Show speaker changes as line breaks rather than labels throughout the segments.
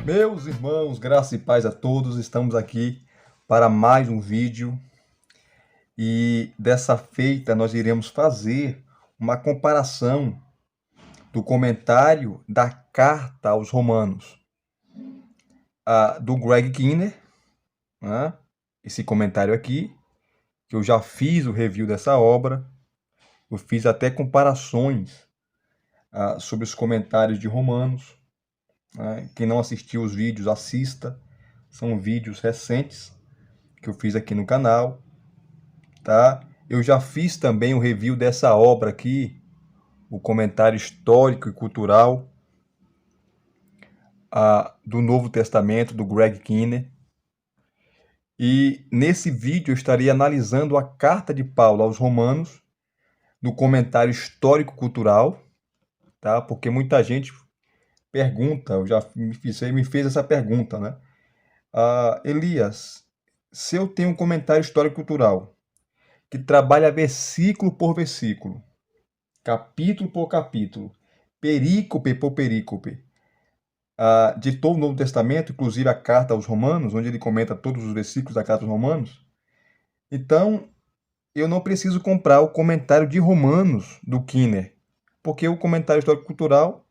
Meus irmãos, graça e paz a todos, estamos aqui para mais um vídeo e dessa feita nós iremos fazer uma comparação do comentário da carta aos Romanos, do Greg Kinnear, né? Esse comentário aqui, que eu já fiz o review dessa obra, eu fiz até comparações sobre os comentários de Romanos, né? Quem não assistiu os vídeos, assista, são vídeos recentes que eu fiz aqui no canal, tá? Eu já fiz também o review dessa obra aqui, o comentário histórico e cultural do Novo Testamento, do Greg Kinnear. E nesse vídeo eu estaria analisando a carta de Paulo aos Romanos, no comentário histórico-cultural, tá? Porque muita gente pergunta, eu já me fez essa pergunta, né? Elias, se eu tenho um comentário histórico-cultural que trabalha versículo por versículo, capítulo por capítulo, perícope por perícope, de todo o Novo Testamento, inclusive a carta aos Romanos, onde ele comenta todos os versículos da carta aos Romanos, então eu não preciso comprar o comentário de Romanos do Kinnear, porque o comentário histórico-cultural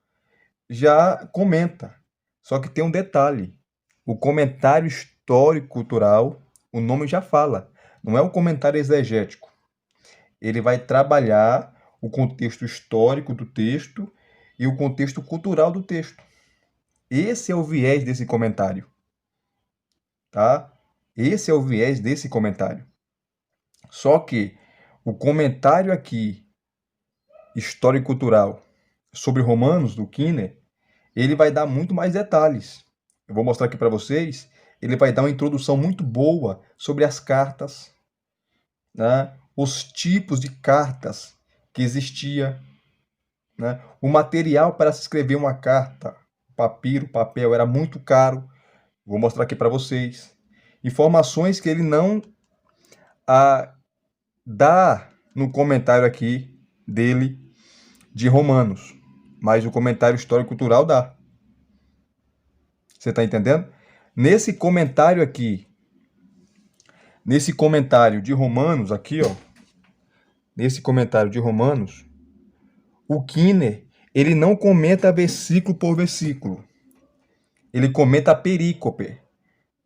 já comenta. Só que tem um detalhe: o comentário histórico-cultural, o nome já fala, não é o comentário exegético. Ele vai trabalhar o contexto histórico do texto e o contexto cultural do texto. Esse é o viés desse comentário, tá? Esse é o viés desse comentário. Só que o comentário aqui, histórico-cultural, sobre Romanos, do Kinnear, ele vai dar muito mais detalhes. Eu vou mostrar aqui para vocês. Ele vai dar uma introdução muito boa sobre as cartas, né? Os tipos de cartas que existia, né? O material para se escrever uma carta, papiro, papel, era muito caro. Vou mostrar aqui para vocês. Informações que ele não dá no comentário aqui dele de Romanos, mas o comentário histórico-cultural dá. Você está entendendo? Nesse comentário aqui, nesse comentário de Romanos aqui, ó, nesse comentário de Romanos, o Kinnear, ele não comenta versículo por versículo. Ele comenta a perícope.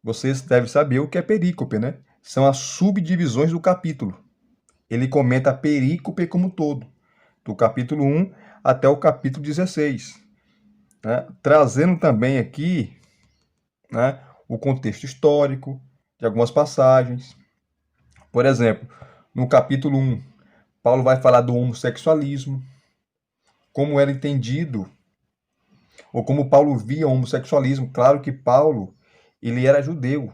Vocês devem saber o que é perícope, né? São as subdivisões do capítulo. Ele comenta a perícope como todo, do capítulo 1 até o capítulo 16. Né? Trazendo também aqui, né, o contexto histórico de algumas passagens. Por exemplo, no capítulo 1, Paulo vai falar do homossexualismo, como era entendido, ou como Paulo via o homossexualismo. Claro que Paulo, ele era judeu.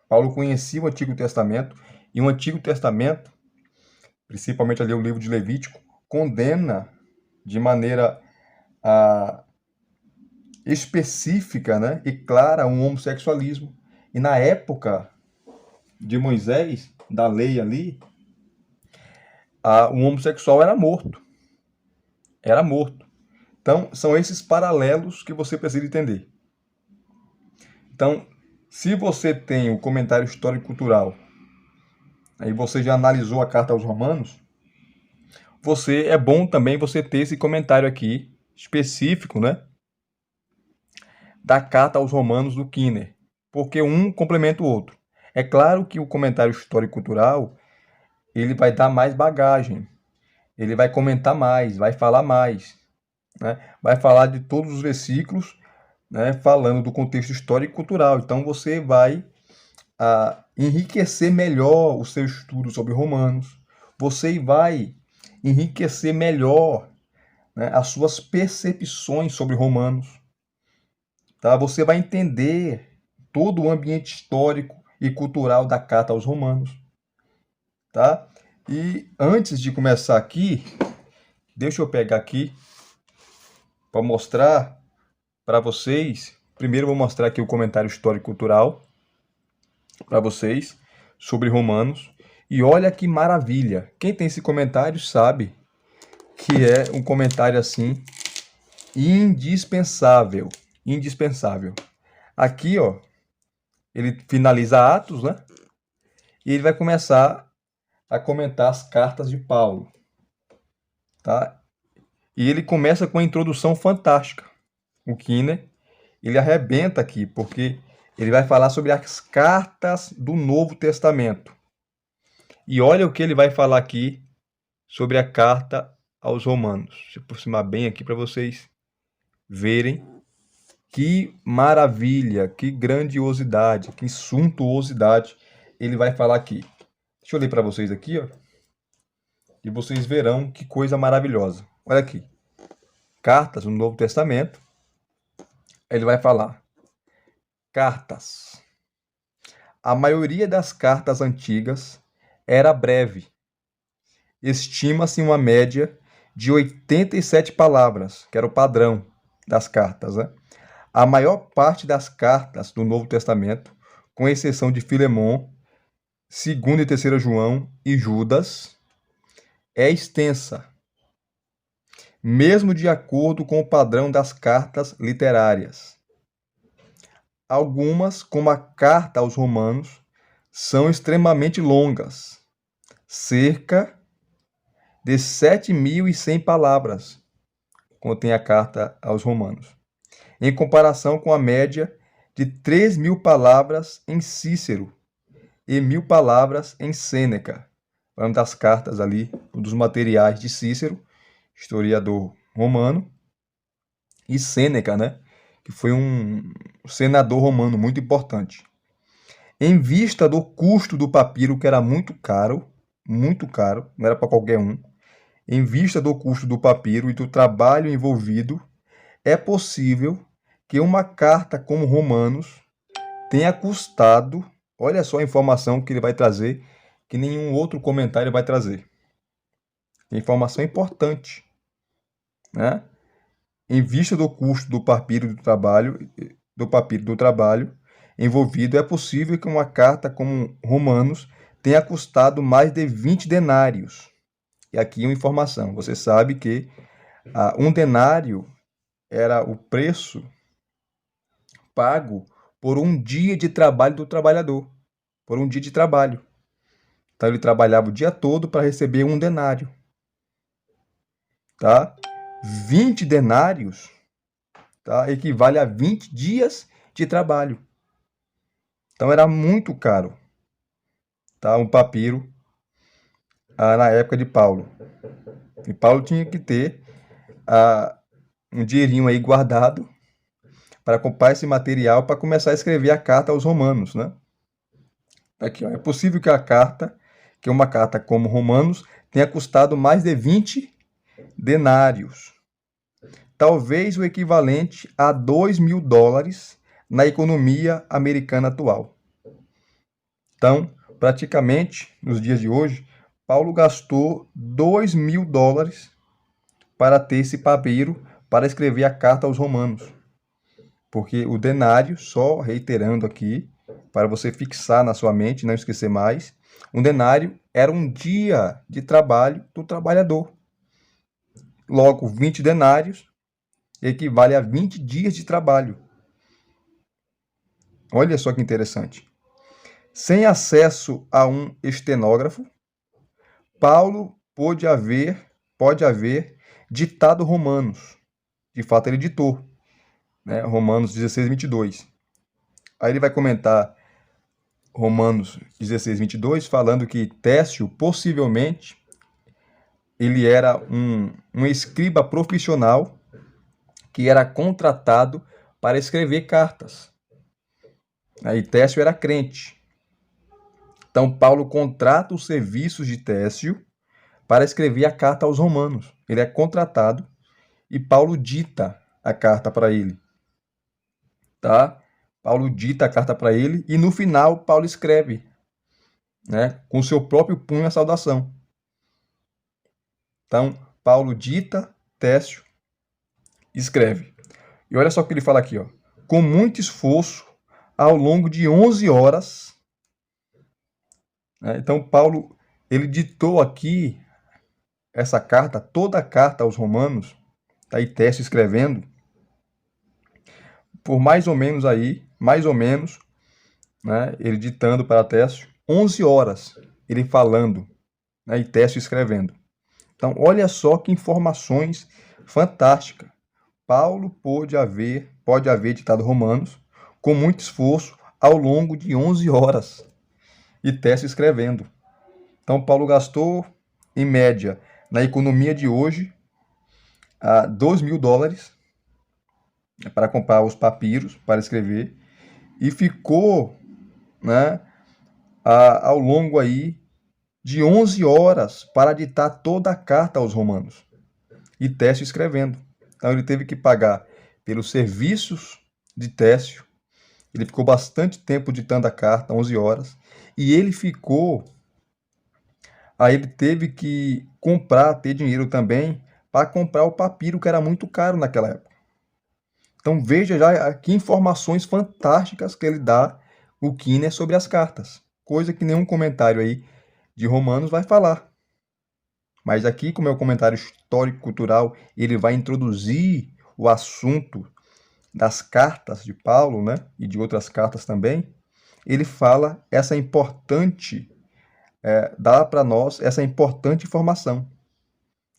Paulo conhecia o Antigo Testamento, e o Antigo Testamento, principalmente ali o livro de Levítico, condena de maneira específica, né, e clara um homossexualismo. E na época de Moisés, da lei ali, um homossexual era morto. Era morto. Então, são esses paralelos que você precisa entender. Então, se você tem o comentário histórico-cultural, aí você já analisou a carta aos Romanos, é bom também você ter esse comentário aqui, específico, né, da carta aos Romanos do Kinnear, porque um complementa o outro. É claro que o comentário histórico-cultural, ele vai dar mais bagagem, ele vai comentar mais, vai falar mais, né? Vai falar de todos os versículos, né, falando do contexto histórico e cultural. Então você vai enriquecer melhor o seu estudo sobre Romanos. Você vai enriquecer melhor, né, as suas percepções sobre Romanos. Tá? Você vai entender todo o ambiente histórico e cultural da carta aos Romanos. Tá? E antes de começar aqui, deixa eu pegar aqui para mostrar para vocês. Primeiro eu vou mostrar aqui o comentário histórico-cultural para vocês sobre Romanos. E olha que maravilha! Quem tem esse comentário sabe que é um comentário assim indispensável, indispensável. Aqui, ó, ele finaliza Atos, né? E ele vai começar a comentar as cartas de Paulo, tá? E ele começa com a introdução fantástica. O Kinner, ele arrebenta aqui, porque ele vai falar sobre as cartas do Novo Testamento. E olha o que ele vai falar aqui sobre a carta aos Romanos. Deixa eu aproximar bem aqui para vocês verem que maravilha, que grandiosidade, que suntuosidade ele vai falar aqui. Deixa eu ler para vocês aqui, ó, e vocês verão que coisa maravilhosa. Olha aqui. Cartas no Novo Testamento. Ele vai falar: cartas. A maioria das cartas antigas era breve. Estima-se uma média de 87 palavras, que era o padrão das cartas, né? A maior parte das cartas do Novo Testamento, com exceção de Filemon, 2ª e 3ª João e Judas, é extensa, mesmo de acordo com o padrão das cartas literárias. Algumas, como a carta aos Romanos, são extremamente longas, cerca de 7.100 palavras, contém a carta aos Romanos, em comparação com a média de 3.000 palavras em Cícero e 1.000 palavras em Sêneca. Falando das cartas ali, dos materiais de Cícero, historiador romano, e Sêneca, né, que foi um senador romano muito importante. Em vista do custo do papiro, que era muito caro, não era para qualquer um, em vista do custo do papiro e do trabalho envolvido, é possível que uma carta como Romanos tenha custado, olha só a informação que ele vai trazer, que nenhum outro comentário vai trazer. Informação importante, né? Em vista do custo do papiro do trabalho envolvido, é possível que uma carta como Romanos tenha custado mais de 20 denários. E aqui uma informação, você sabe que um denário era o preço pago por um dia de trabalho do trabalhador, por um dia de trabalho. Então ele trabalhava o dia todo para receber um denário, tá? 20 denários, tá? Equivale a 20 dias de trabalho. Então era muito caro, tá? Um papiro na época de Paulo. E Paulo tinha que ter um dinheirinho aí guardado para comprar esse material para começar a escrever a carta aos Romanos, né? Aqui, ó, é possível que uma carta como Romanos tenha custado mais de 20 denários. Talvez o equivalente a 2.000 dólares na economia americana atual. Então, praticamente, nos dias de hoje, Paulo gastou 2.000 dólares para ter esse papiro para escrever a carta aos Romanos. Porque o denário, só reiterando aqui, para você fixar na sua mente, não esquecer mais, um denário era um dia de trabalho do trabalhador. Logo, 20 denários equivale a 20 dias de trabalho. Olha só que interessante. Sem acesso a um estenógrafo, Paulo pode haver ditado Romanos. De fato, ele ditou, né? Romanos 16, 22. Aí ele vai comentar Romanos 16, 22, falando que Técio, possivelmente, ele era um escriba profissional que era contratado para escrever cartas. Aí Técio era crente. Então Paulo contrata os serviços de Técio para escrever a carta aos Romanos. Ele é contratado e Paulo dita a carta para ele. Tá? Paulo dita a carta para ele e no final Paulo escreve, né, com seu próprio punho a saudação. Então, Paulo dita, Técio escreve. E olha só o que ele fala aqui, ó. Com muito esforço, ao longo de 11 horas. Né? Então, Paulo, ele ditou aqui essa carta, toda a carta aos Romanos, tá aí Técio escrevendo, por mais ou menos aí mais ou menos, né, ele ditando para Técio, 11 horas ele falando, né, e Técio escrevendo. Então, olha só que informações fantásticas. Paulo pode haver ditado Romanos com muito esforço ao longo de 11 horas e Técio escrevendo. Então, Paulo gastou, em média, na economia de hoje, $2.000 para comprar os papiros para escrever e ficou, né, ao longo aí de 11 horas para ditar toda a carta aos romanos e Técio escrevendo. Então ele teve que pagar pelos serviços de Técio. Ele ficou bastante tempo ditando a carta, 11 horas, e ele teve que ter dinheiro também para comprar o papiro, que era muito caro naquela época. Então veja já que informações fantásticas que ele dá, o Kiner, sobre as cartas. Coisa que nenhum comentário aí de Romanos vai falar. Mas aqui, como é o comentário histórico-cultural, ele vai introduzir o assunto das cartas de Paulo, né, e de outras cartas também. Ele fala essa importante, dá para nós essa importante informação.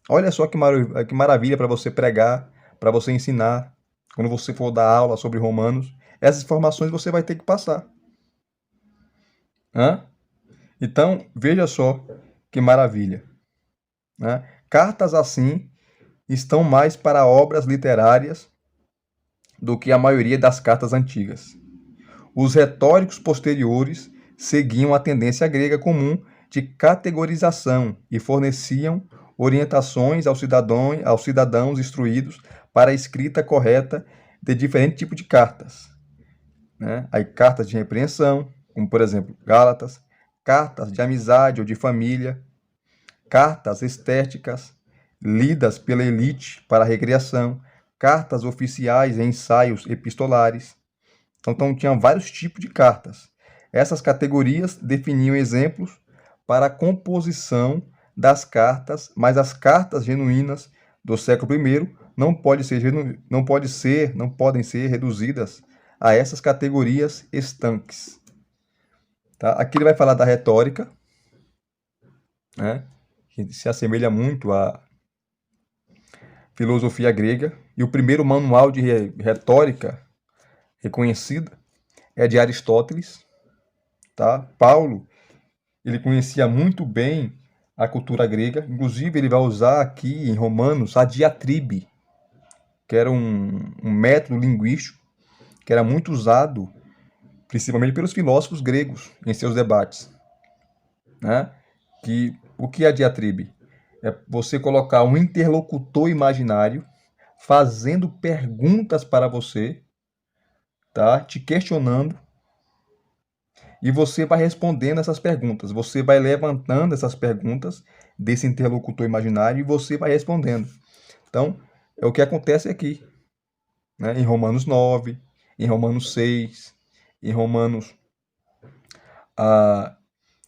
Olha só que maravilha para você pregar, para você ensinar, quando você for dar aula sobre Romanos, essas informações você vai ter que passar. Hã? Então, veja só que maravilha. Né? Cartas assim estão mais para obras literárias do que a maioria das cartas antigas. Os retóricos posteriores seguiam a tendência grega comum de categorização e forneciam orientações aos cidadãos instruídos para a escrita correta de diferentes tipos de cartas. Né? Aí, cartas de repreensão, como por exemplo Gálatas, cartas de amizade ou de família, cartas estéticas, lidas pela elite para recreação, cartas oficiais e ensaios epistolares. Então tinham vários tipos de cartas. Essas categorias definiam exemplos para a composição das cartas, mas as cartas genuínas do século I não podem ser reduzidas a essas categorias estanques. Tá? Aqui ele vai falar da retórica, né, que se assemelha muito à filosofia grega, e o primeiro manual de retórica reconhecida é de Aristóteles. Tá? Paulo, ele conhecia muito bem a cultura grega, inclusive ele vai usar aqui em Romanos a diatribe, que era um método linguístico que era muito usado principalmente pelos filósofos gregos em seus debates. Né? O que é a diatribe? É você colocar um interlocutor imaginário fazendo perguntas para você, tá? Te questionando, e você vai respondendo essas perguntas. Você vai levantando essas perguntas desse interlocutor imaginário e você vai respondendo. Então, é o que acontece aqui, né? Em Romanos 9, em Romanos 6, em Romanos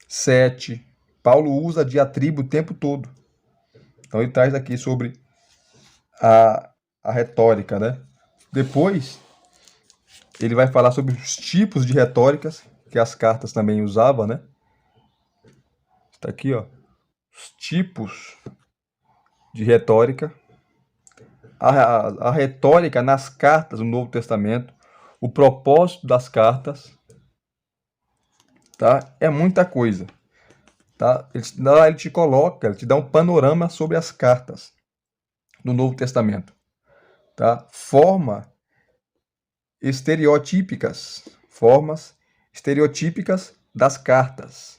7. Paulo usa a diatribe o tempo todo. Então, ele traz aqui sobre a retórica, né? Depois, ele vai falar sobre os tipos de retóricas que as cartas também usavam, né? Está aqui, ó. Os tipos de retórica. A retórica nas cartas do Novo Testamento. O propósito das cartas. Tá? É muita coisa. Tá? Ele te dá um panorama sobre as cartas do Novo Testamento. Tá? Formas estereotípicas das cartas.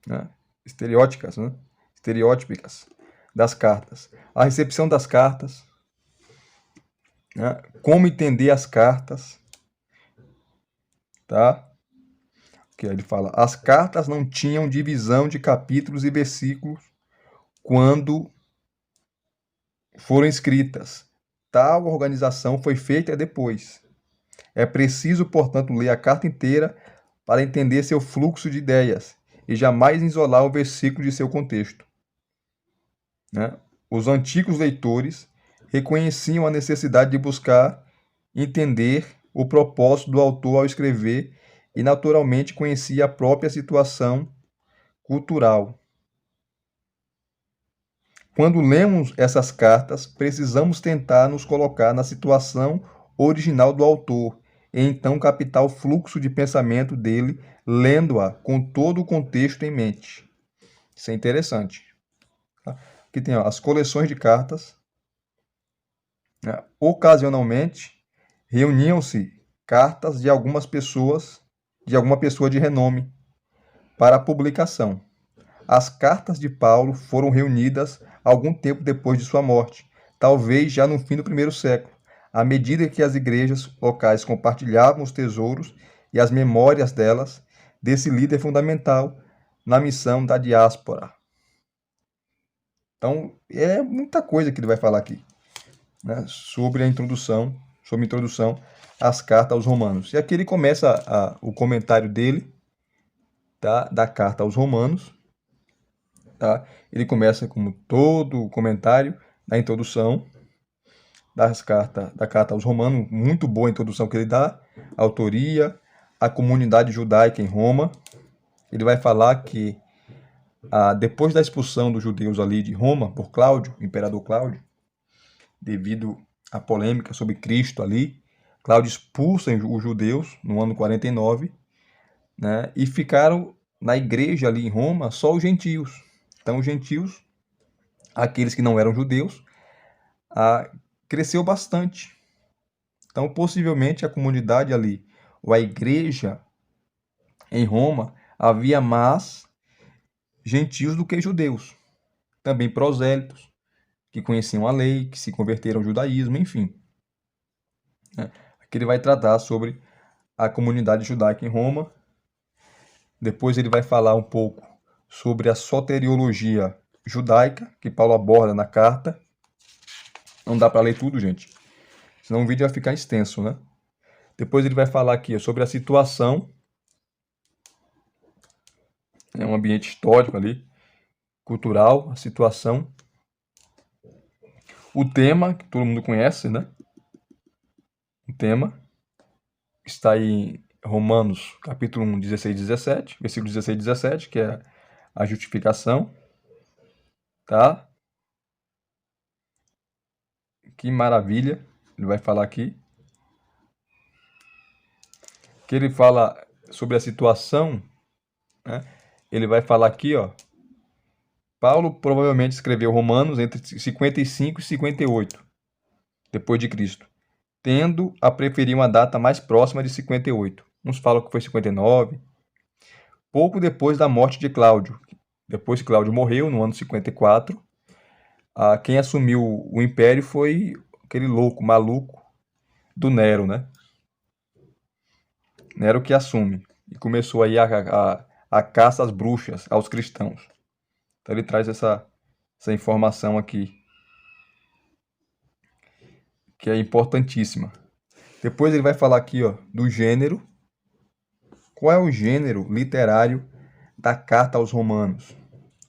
Né? Estereóticas, né? Estereótipicas das cartas. A recepção das cartas. Né? Como entender as cartas. Tá? Que ele fala, as cartas não tinham divisão de capítulos e versículos quando foram escritas. Tal organização foi feita depois. É preciso, portanto, ler a carta inteira para entender seu fluxo de ideias e jamais isolar o versículo de seu contexto. Né? Os antigos leitores reconheciam a necessidade de buscar entender o propósito do autor ao escrever e, naturalmente, conhecia a própria situação cultural. Quando lemos essas cartas, precisamos tentar nos colocar na situação original do autor e então captar o fluxo de pensamento dele, lendo-a com todo o contexto em mente. Isso é interessante. Tá? Aqui tem as coleções de cartas. Né? Ocasionalmente, reuniam-se cartas de alguma pessoa de renome, para publicação. As cartas de Paulo foram reunidas algum tempo depois de sua morte, talvez já no fim do primeiro século, à medida que as igrejas locais compartilhavam os tesouros e as memórias delas, desse líder fundamental na missão da diáspora. Então, é muita coisa que ele vai falar aqui, né, sobre a introdução às cartas aos Romanos. E aqui ele começa o comentário dele, tá, da carta aos Romanos. Tá? Ele começa como todo o comentário da introdução da carta aos Romanos, muito boa a introdução que ele dá, a autoria, a comunidade judaica em Roma. Ele vai falar que depois da expulsão dos judeus ali de Roma por Cláudio, o imperador Cláudio, devido à polêmica sobre Cristo ali, Cláudio expulsa os judeus no ano 49, né, e ficaram na igreja ali em Roma só os gentios. Então, os gentios, aqueles que não eram judeus, cresceu bastante. Então, possivelmente, a comunidade ali, ou a igreja em Roma, havia mais gentios do que judeus. Também prosélitos, que conheciam a lei, que se converteram ao judaísmo, enfim. Aqui ele vai tratar sobre a comunidade judaica em Roma. Depois ele vai falar um pouco sobre a soteriologia judaica, que Paulo aborda na carta. Não dá para ler tudo, gente, senão o vídeo vai ficar extenso, né? Depois ele vai falar aqui sobre a situação, um ambiente histórico ali, cultural, a situação. O tema, que todo mundo conhece, né? O tema está aí em Romanos, capítulo 1, 16 e 17, versículo 16 e 17, que é a justificação, tá? Que maravilha, ele vai falar aqui. Que ele fala sobre a situação, né? Ele vai falar aqui, ó. Paulo provavelmente escreveu Romanos entre 55 e 58, depois de Cristo, tendo a preferir uma data mais próxima de 58. Uns falam que foi 59. Pouco depois da morte de Cláudio. Depois que Cláudio morreu, no ano 54, quem assumiu o império foi aquele louco, maluco do Nero, né? Nero que assume. E começou aí a caça às bruxas, aos cristãos. Então ele traz essa informação aqui, que é importantíssima. Depois ele vai falar aqui, ó, do gênero. Qual é o gênero literário da carta aos Romanos?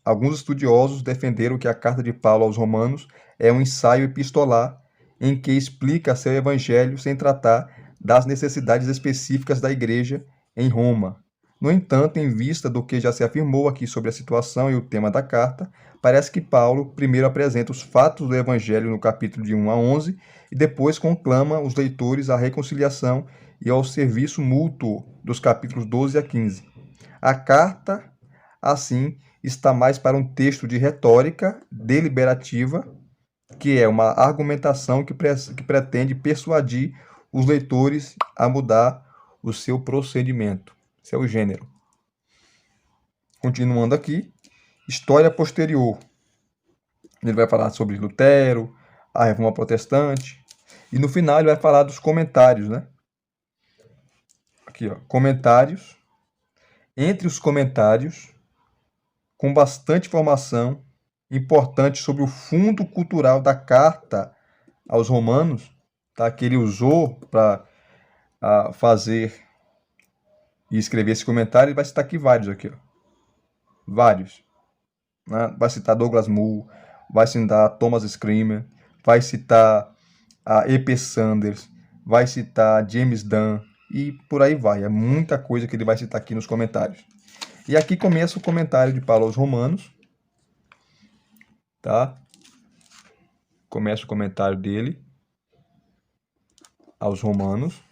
Alguns estudiosos defenderam que a carta de Paulo aos Romanos é um ensaio epistolar em que explica seu evangelho sem tratar das necessidades específicas da igreja em Roma. No entanto, em vista do que já se afirmou aqui sobre a situação e o tema da carta, parece que Paulo primeiro apresenta os fatos do evangelho no capítulo de 1 a 11 e depois conclama os leitores à reconciliação e ao serviço mútuo dos capítulos 12 a 15. A carta, assim, está mais para um texto de retórica deliberativa, que é uma argumentação que pretende persuadir os leitores a mudar o seu procedimento. Esse é o gênero. Continuando aqui, história posterior. Ele vai falar sobre Lutero, a Reforma Protestante, e no final ele vai falar dos comentários, né? Aqui, ó, comentários. Entre os comentários, com bastante informação importante sobre o fundo cultural da carta aos Romanos, tá? Que ele usou para fazer e escrever esse comentário. Ele vai citar aqui vários aqui, ó. Vários, né? Vai citar Douglas Moo, vai citar Thomas Screamer, vai citar a E.P. Sanders, vai citar James Dunn e por aí vai. É muita coisa que ele vai citar aqui nos comentários. E aqui começa o comentário de Paulo aos Romanos, tá? Começa o comentário dele aos Romanos,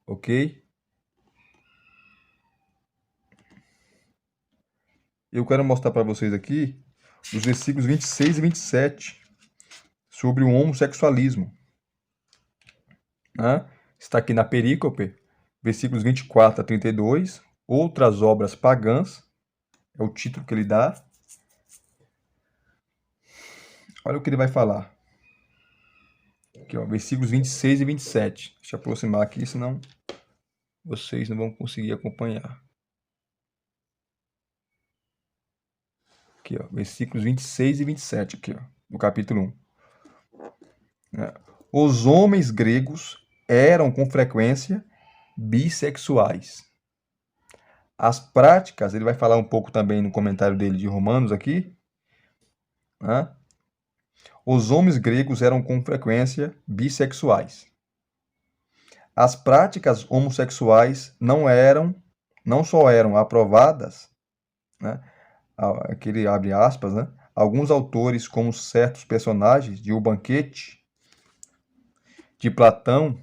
ok? Eu quero mostrar para vocês aqui os versículos 26 e 27 sobre o homossexualismo. Né? Está aqui na perícope, versículos 24 a 32, outras obras pagãs, é o título que ele dá. Olha o que ele vai falar. Aqui, ó, versículos 26 e 27. Deixa eu aproximar aqui, senão vocês não vão conseguir acompanhar. Aqui, ó, versículos 26 e 27, aqui, ó, do capítulo 1. Os homens gregos eram com frequência bissexuais. As práticas, ele vai falar um pouco também no comentário dele de Romanos aqui. Né? Os homens gregos eram com frequência bissexuais. As práticas homossexuais não só eram aprovadas, né? Aquele abre aspas, né? Alguns autores, como certos personagens de O Banquete, de Platão,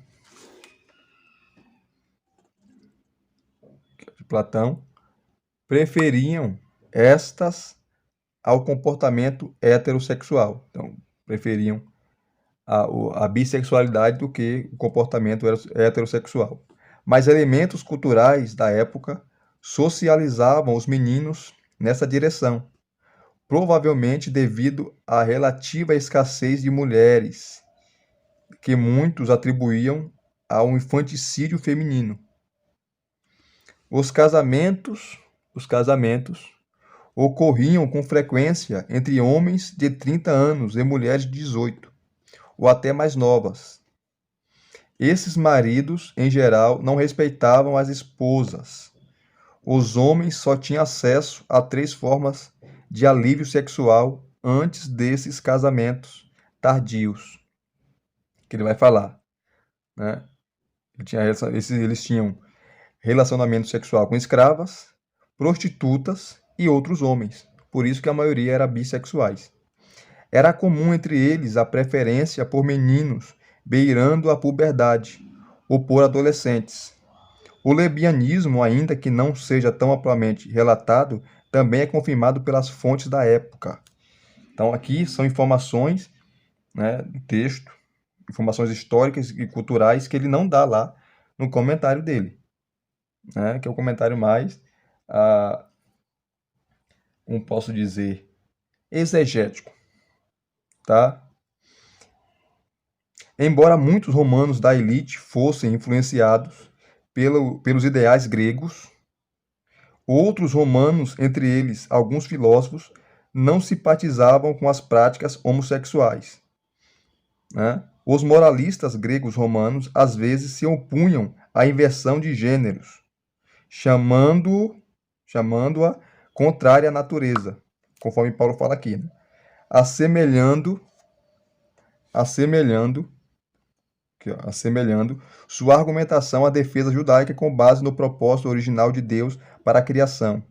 preferiam estas ao comportamento heterossexual. Então, preferiam a bissexualidade do que o comportamento heterossexual. Mas elementos culturais da época socializavam os meninos nessa direção, provavelmente devido à relativa escassez de mulheres, que muitos atribuíam ao infanticídio feminino. Os casamentos ocorriam com frequência entre homens de 30 anos e mulheres de 18, ou até mais novas. Esses maridos, em geral, não respeitavam as esposas. Os homens só tinham acesso a 3 formas de alívio sexual antes desses casamentos tardios, que ele vai falar. Né? Eles tinham relacionamento sexual com escravas, prostitutas e outros homens. Por isso que a maioria era bissexuais. Era comum entre eles a preferência por meninos beirando a puberdade ou por adolescentes. O lesbianismo, ainda que não seja tão amplamente relatado, também é confirmado pelas fontes da época. Então aqui são informações, né, do texto, informações históricas e culturais que ele não dá lá no comentário dele, né, que é o comentário mais, como posso dizer, exegético. Tá? Embora muitos romanos da elite fossem influenciados pelos ideais gregos, outros romanos, entre eles alguns filósofos, não simpatizavam com as práticas homossexuais. Né? Os moralistas gregos romanos às vezes se opunham à inversão de gêneros, chamando-a contrária à natureza, conforme Paulo fala aqui, né? assemelhando sua argumentação à defesa judaica com base no propósito original de Deus para a criação.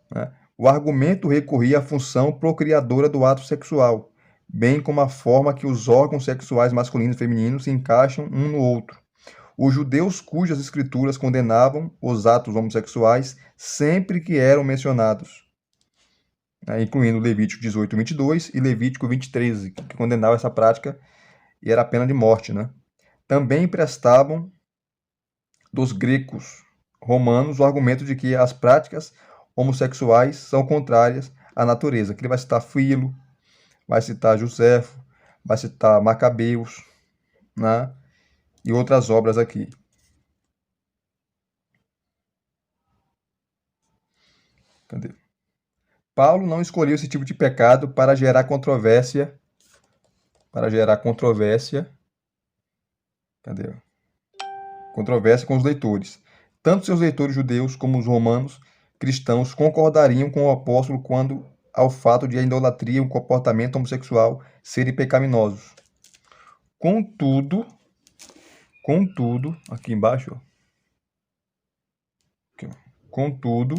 Né? O argumento recorria à função procriadora do ato sexual, bem como à forma que os órgãos sexuais masculinos e femininos se encaixam um no outro. Os judeus cujas escrituras condenavam os atos homossexuais sempre que eram mencionados, né? Incluindo Levítico 18, 22 e Levítico 23, que condenavam essa prática e era a pena de morte, né? Também emprestavam dos gregos romanos o argumento de que as práticas homossexuais são contrárias à natureza. Que ele vai citar Filo, vai citar Joséfo, vai citar Macabeus, né? E outras obras aqui. Cadê? Paulo não escolheu esse tipo de pecado para gerar controvérsia. Cadê? Controvérsia com os leitores. Tanto seus leitores judeus como os romanos cristãos concordariam com o apóstolo quando ao fato de a idolatria e o comportamento homossexual serem pecaminosos. Contudo, Contudo, aqui embaixo, ó. Aqui, ó. Contudo,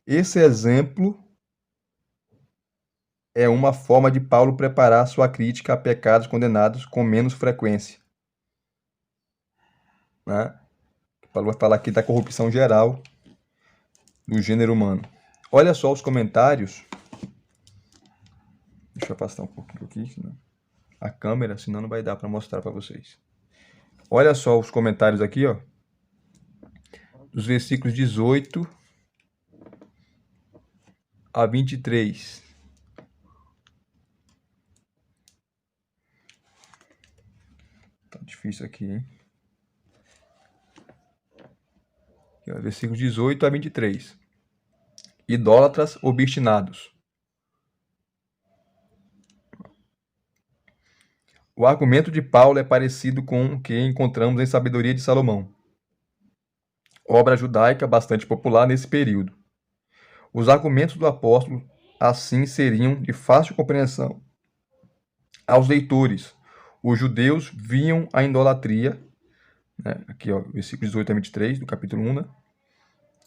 esse exemplo é uma forma de Paulo preparar sua crítica a pecados condenados com menos frequência. Né? Paulo vai falar aqui da corrupção geral do gênero humano. Olha só os comentários. Deixa eu afastar um pouquinho aqui, senão a câmera, senão não vai dar para mostrar para vocês. Olha só os comentários aqui, ó, dos versículos 18 a 23. Tá difícil aqui, hein? Aqui, ó, versículos 18 a 23. Idólatras obstinados. O argumento de Paulo é parecido com o que encontramos em Sabedoria de Salomão, obra judaica bastante popular nesse período. Os argumentos do apóstolo, assim, seriam de fácil compreensão aos leitores. Os judeus viam a idolatria, né, aqui, ó, versículos 18 a 23 do capítulo 1, né,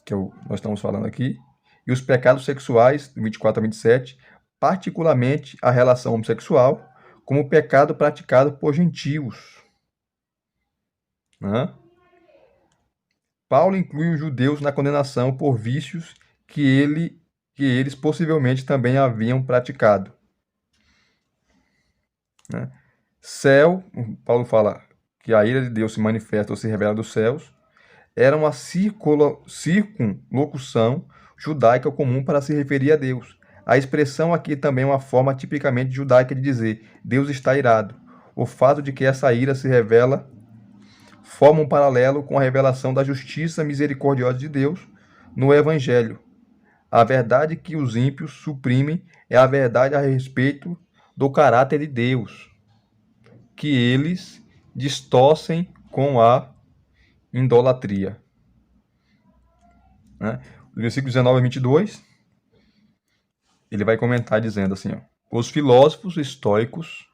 que é nós estamos falando aqui, e os pecados sexuais, 24 a 27, particularmente a relação homossexual, como pecado praticado por gentios. Né? Paulo inclui os judeus na condenação por vícios que eles possivelmente também haviam praticado. Né? Céu, Paulo fala que a ira de Deus se manifesta ou se revela dos céus, era uma circunlocução judaica comum para se referir a Deus. A expressão aqui também é uma forma tipicamente judaica de dizer Deus está irado. O fato de que essa ira se revela forma um paralelo com a revelação da justiça misericordiosa de Deus no Evangelho. A verdade que os ímpios suprimem é a verdade a respeito do caráter de Deus, que eles distorcem com a idolatria. Né? No versículo 19 a 22, ele vai comentar dizendo assim, ó, os filósofos estoicos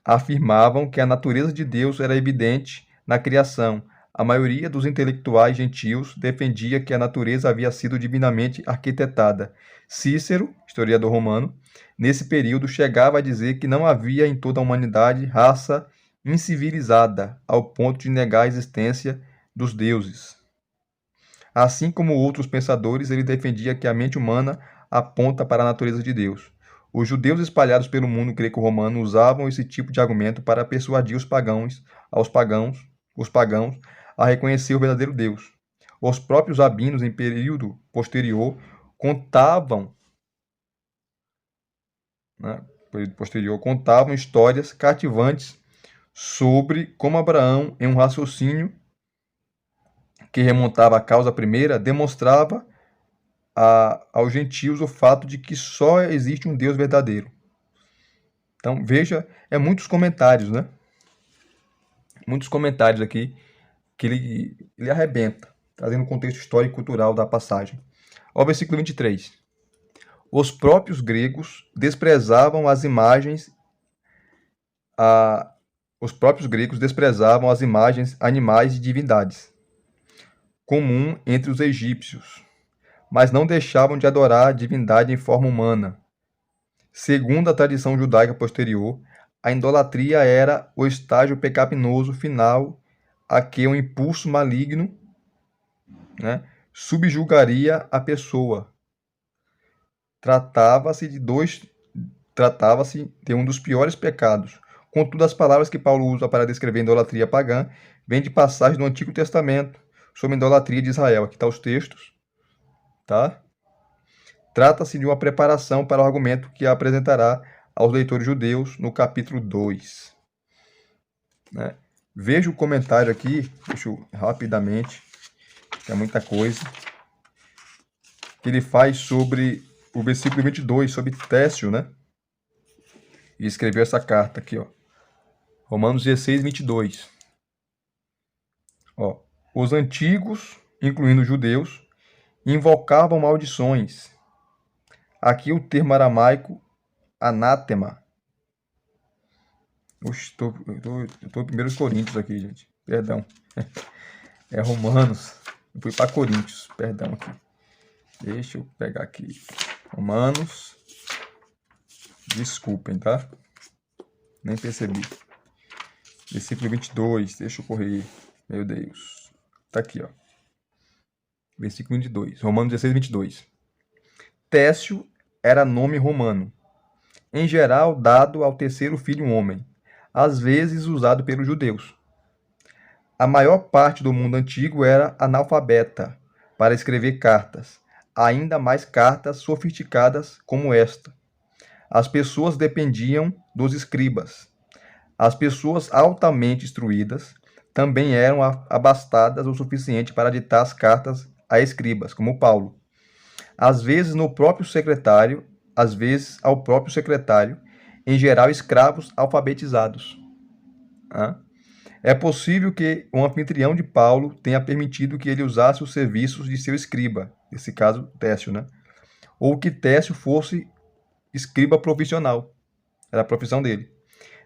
afirmavam que a natureza de Deus era evidente na criação. A maioria dos intelectuais gentios defendia que a natureza havia sido divinamente arquitetada. Cícero, historiador romano, nesse período chegava a dizer que não havia em toda a humanidade raça incivilizada ao ponto de negar a existência dos deuses. Assim como outros pensadores, ele defendia que a mente humana aponta para a natureza de Deus. Os judeus espalhados pelo mundo greco-romano usavam esse tipo de argumento para persuadir os pagãos a reconhecer o verdadeiro Deus. Os próprios rabinos, em período posterior, contavam histórias cativantes sobre como Abraão, em um raciocínio que remontava à causa primeira, demonstrava aos gentios o fato de que só existe um Deus verdadeiro. Então, veja, muitos comentários, né? Muitos comentários aqui que ele arrebenta, trazendo o contexto histórico e cultural da passagem. Ao versículo 23. Os próprios gregos desprezavam as imagens animais de divindades, comum entre os egípcios, mas não deixavam de adorar a divindade em forma humana. Segundo a tradição judaica posterior, a idolatria era o estágio pecaminoso final a que um impulso maligno, né, subjugaria a pessoa. Tratava-se de um dos piores pecados. Contudo, as palavras que Paulo usa para descrever a idolatria pagã vêm de passagens do Antigo Testamento sobre a idolatria de Israel. Aqui estão os textos. Tá? Trata-se de uma preparação para o argumento que apresentará aos leitores judeus no capítulo 2. Né? Veja o comentário aqui, deixa eu rapidamente, que é muita coisa, que ele faz sobre o versículo 22, sobre Técio, né? E escreveu essa carta aqui, ó. Romanos 16, 22. Ó, os antigos, incluindo os judeus, invocavam maldições. Aqui o termo aramaico, anátema, Oxe, eu tô em 1 Coríntios aqui, gente. Perdão. É Romanos. Eu fui para Coríntios. Perdão aqui. Deixa eu pegar aqui. Romanos. Desculpem, tá? Nem percebi. Versículo 22. Deixa eu correr. Meu Deus. Tá aqui, ó. Versículo 22. Romanos 16, 22. Técio era nome romano, em geral dado ao terceiro filho homem, às vezes usado pelos judeus. A maior parte do mundo antigo era analfabeta para escrever cartas, ainda mais cartas sofisticadas como esta. As pessoas dependiam dos escribas. As pessoas altamente instruídas também eram abastadas o suficiente para ditar as cartas a escribas, como Paulo. Às vezes ao próprio secretário, em geral escravos alfabetizados. É possível que um anfitrião de Paulo tenha permitido que ele usasse os serviços de seu escriba, nesse caso Técio, né? Ou que Técio fosse escriba profissional, era a profissão dele.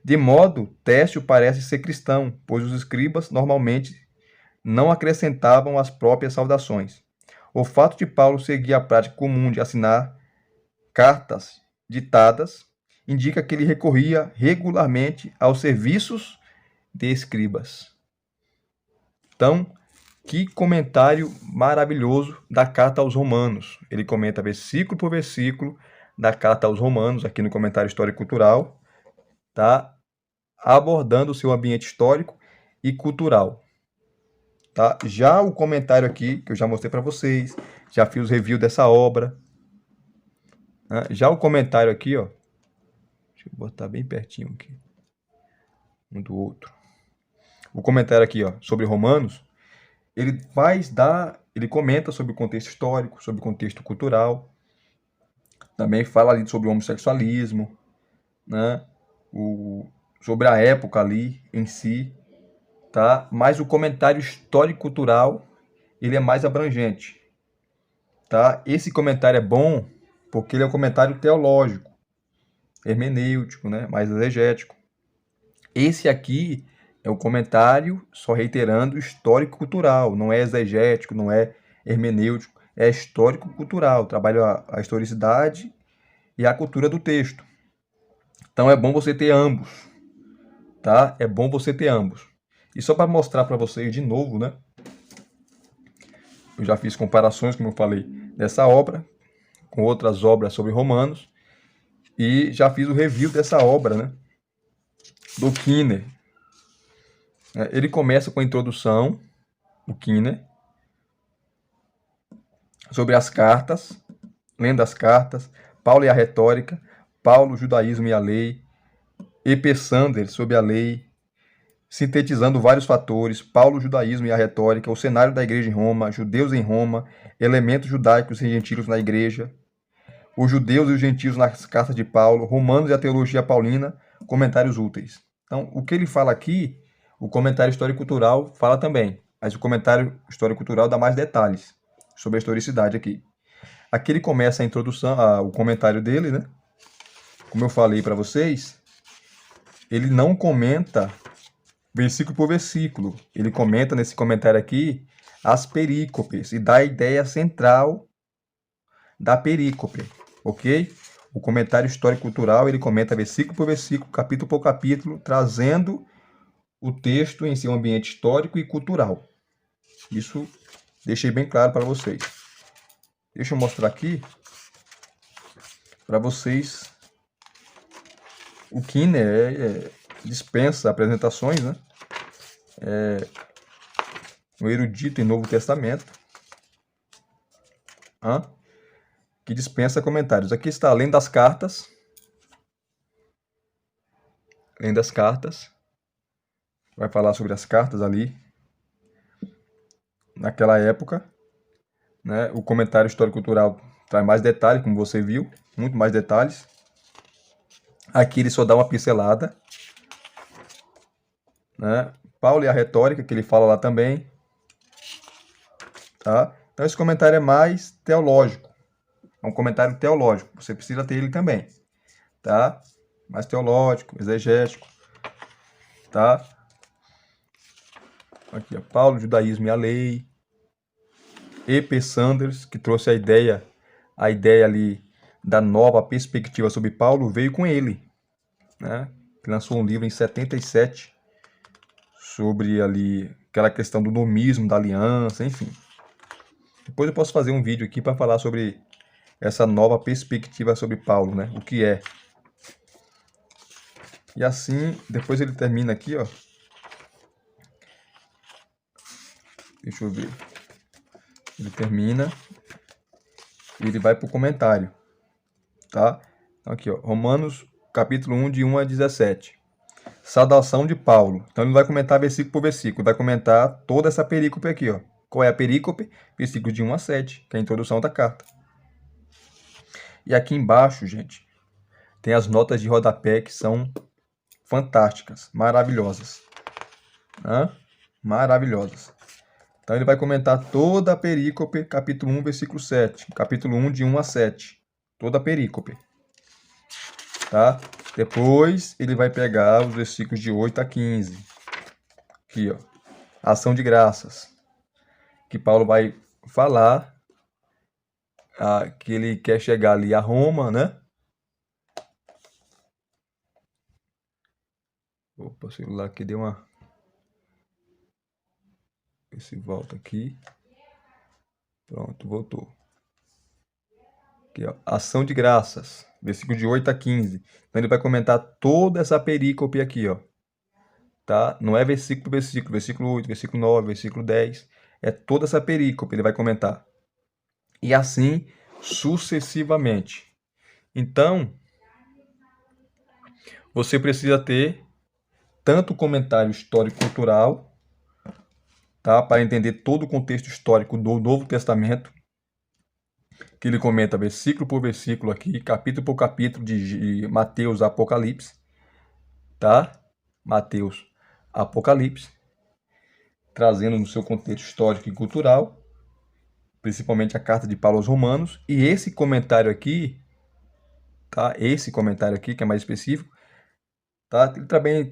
De modo, Técio parece ser cristão, pois os escribas normalmente não acrescentavam as próprias saudações. O fato de Paulo seguir a prática comum de assinar cartas ditadas indica que ele recorria regularmente aos serviços de escribas. Então, que comentário maravilhoso da carta aos Romanos. Ele comenta versículo por versículo da carta aos Romanos, aqui no comentário histórico-cultural, tá? Abordando o seu ambiente histórico e cultural. Tá? Já o comentário aqui, que eu já mostrei para vocês, já fiz o review dessa obra. Né? Já o comentário aqui, ó, deixa eu botar bem pertinho aqui, um do outro. O comentário aqui, ó, sobre Romanos, ele comenta sobre o contexto histórico, sobre o contexto cultural, também fala ali sobre o homossexualismo, né? Sobre a época ali em si, tá? Mas o comentário histórico-cultural, ele é mais abrangente, tá? Esse comentário é bom porque ele é um comentário teológico, hermenêutico, né? Mais exegético. Esse aqui é o comentário, só reiterando, histórico-cultural, não é exegético, não é hermenêutico, é histórico-cultural, trabalha a historicidade e a cultura do texto. Então é bom você ter ambos, tá? É bom você ter ambos. E só para mostrar para vocês de novo, né? Eu já fiz comparações, como eu falei, dessa obra com outras obras sobre Romanos e já fiz o review dessa obra, né? Do Kinner. Ele começa com a introdução, o Kinner, sobre as cartas, lendo as cartas, Paulo e a retórica, Paulo, o judaísmo e a lei, E.P. Sanders sobre a lei, sintetizando vários fatores, Paulo, o judaísmo e a retórica, o cenário da igreja em Roma, judeus em Roma, elementos judaicos e gentios na igreja, os judeus e os gentios nas cartas de Paulo, Romanos e a teologia paulina, comentários úteis. Então, o que ele fala aqui, o comentário histórico-cultural fala também, mas o comentário histórico-cultural dá mais detalhes sobre a historicidade aqui. Aqui ele começa a introdução, o comentário dele, né? Como eu falei para vocês, ele não comenta versículo por versículo. Ele comenta nesse comentário aqui as perícopes e dá a ideia central da perícope, ok? O comentário histórico-cultural, ele comenta versículo por versículo, capítulo por capítulo, trazendo o texto em seu ambiente histórico e cultural. Isso deixei bem claro para vocês. Deixa eu mostrar aqui para vocês. O Kinner dispensa apresentações, né? Um erudito em Novo Testamento, que dispensa comentários. Aqui está, além das cartas. Além das cartas. Vai falar sobre as cartas ali. Naquela época. Né? O comentário histórico-cultural traz mais detalhes, como você viu. Muito mais detalhes. Aqui ele só dá uma pincelada. Né? Paulo e a retórica, que ele fala lá também. Tá? Então esse comentário é mais teológico. É um comentário teológico. Você precisa ter ele também. Tá? Mais teológico, exegético. tá? Aqui, ó, Paulo, Judaísmo e a Lei. E.P. Sanders, que trouxe a ideia ali da nova perspectiva sobre Paulo, veio com ele, né? Que lançou um livro em 77 sobre ali aquela questão do nomismo, da aliança, enfim. Depois eu posso fazer um vídeo aqui para falar sobre essa nova perspectiva sobre Paulo, né? O que é. E assim, depois ele termina aqui, ó. Deixa eu ver. Ele termina e ele vai para o comentário, tá? Aqui, ó, Romanos, capítulo 1, de 1 a 17. Saudação de Paulo. Então ele vai comentar versículo por versículo, vai comentar toda essa perícope aqui, ó. Qual é a perícope? Versículo de 1 a 7, que é a introdução da carta. E aqui embaixo, gente, tem as notas de rodapé que são fantásticas, maravilhosas. Maravilhosas. Então ele vai comentar toda a perícope, capítulo 1, versículo 7. Capítulo 1, de 1 a 7. Toda a perícope. Tá? Depois ele vai pegar os versículos de 8 a 15. Aqui, ó. Ação de graças. Que Paulo vai falar que ele quer chegar ali a Roma, né? Opa, o celular aqui deu uma... Ver se volta aqui. Pronto, voltou. Aqui, ó, ação de graças, versículo de 8 a 15. Então ele vai comentar toda essa perícope aqui, ó. Tá? Não é versículo por versículo, versículo 8, versículo 9, versículo 10. É toda essa perícope, ele vai comentar. E assim sucessivamente. Então, você precisa ter tanto comentário histórico-cultural, tá? Para entender todo o contexto histórico do Novo Testamento, que ele comenta versículo por versículo aqui, capítulo por capítulo de Mateus, Apocalipse, tá? Mateus, Apocalipse, trazendo no seu contexto histórico e cultural, principalmente a carta de Paulo aos Romanos, e esse comentário aqui, tá? Esse comentário aqui, que é mais específico, tá?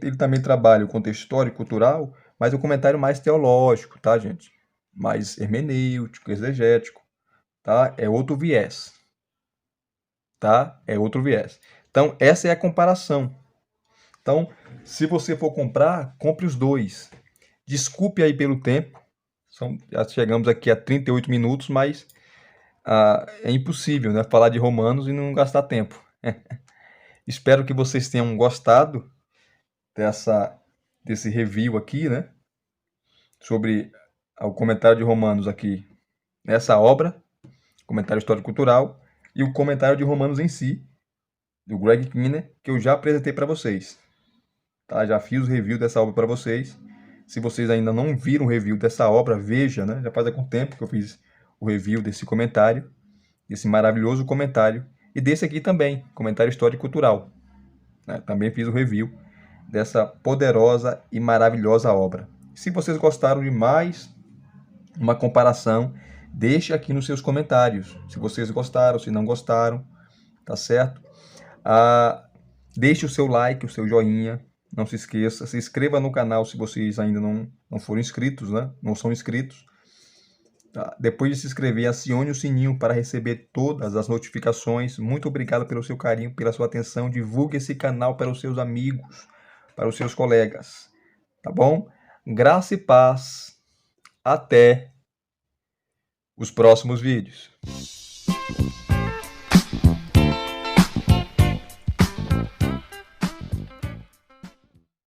Ele também trabalha o contexto histórico e cultural, mas o comentário mais teológico, tá, gente? Mais hermenêutico, exegético, tá? É outro viés, tá? É outro viés. Então, essa é a comparação. Então, se você for comprar, compre os dois. Desculpe aí pelo tempo. Já chegamos aqui a 38 minutos, mas é impossível, né, falar de Romanos e não gastar tempo. Espero que vocês tenham gostado desse review aqui, né, sobre o comentário de Romanos aqui nessa obra, comentário histórico-cultural, e o comentário de Romanos em si, do Greg Kinnear, que eu já apresentei para vocês. Tá? Já fiz o review dessa obra para vocês. Se vocês ainda não viram o review dessa obra, veja, né? Já faz algum tempo que eu fiz o review desse comentário, desse maravilhoso comentário, e desse aqui também, comentário histórico e cultural. Né? Também fiz o review dessa poderosa e maravilhosa obra. Se vocês gostaram de mais uma comparação, deixe aqui nos seus comentários. Se vocês gostaram, se não gostaram, tá certo? Deixe o seu like, o seu joinha. Não se esqueça, se inscreva no canal se vocês ainda não foram inscritos, né? Não são inscritos. Tá? Depois de se inscrever, acione o sininho para receber todas as notificações. Muito obrigado pelo seu carinho, pela sua atenção. Divulgue esse canal para os seus amigos, para os seus colegas. Tá bom? Graça e paz. Até os próximos vídeos.